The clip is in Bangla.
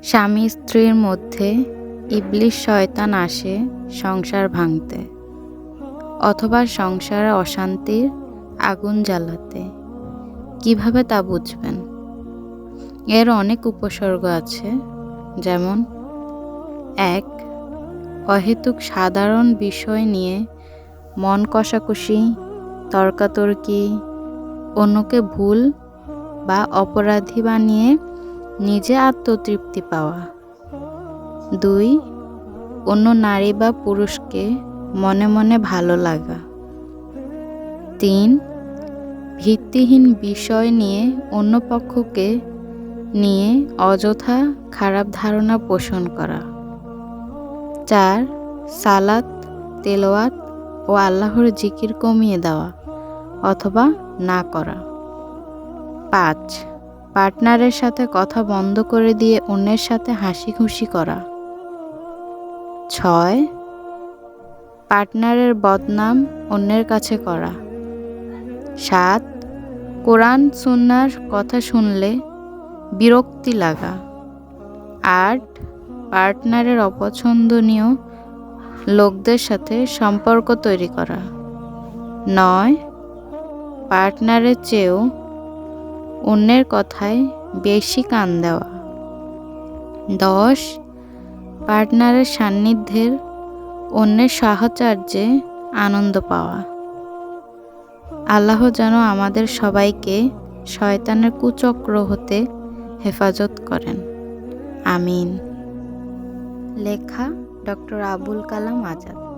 স্বামী স্ত্রীর মধ্যে ইবলিশ শয়তান আসে সংসার ভাঙতে, অথবা সংসারে অশান্তির আগুন জ্বালাতে। কিভাবে তা বুঝবেন? এর অনেক উপসর্গ আছে, যেমন ১. অহেতুক সাধারণ বিষয় নিয়ে মন কষাকষি, তর্কাতর্কি, অন্যকে ভুল বা অপরাধী বানিয়ে নিজে আত্মতৃপ্তি পাওয়া। ২. অন্য নারী বা পুরুষকে মনে মনে ভালো লাগা। ৩. ভিত্তিহীন বিষয় নিয়ে অন্য পক্ষকে নিয়ে অযথা খারাপ ধারণা পোষণ করা। ৪. সালাত, তেলাওয়াত ও আল্লাহর জিকির কমিয়ে দেওয়া অথবা না করা। ৫. পার্টনারের সাথে কথা বন্ধ করে দিয়ে অন্যের সাথে হাসি খুশি করা। ৬. পার্টনারের বদনাম অন্যের কাছে করা। ৭. কোরআন সুন্নাহর কথা শুনলে বিরক্তি লাগা। ৮. পার্টনারের অপছন্দনীয় লোকদের সাথে সম্পর্ক তৈরি করা। ৯. পার্টনারের চেয়েও অন্যের কথায় বেশি কান দেওয়া। ১০. পার্টনারের সান্নিধ্যের অন্যের সাহচর্যে আনন্দ পাওয়া। আল্লাহ যেন আমাদের সবাইকে শয়তানের কুচক্র হতে হেফাজত করেন। আমিন। লেখা ডক্টর আবুল কালাম আজাদ।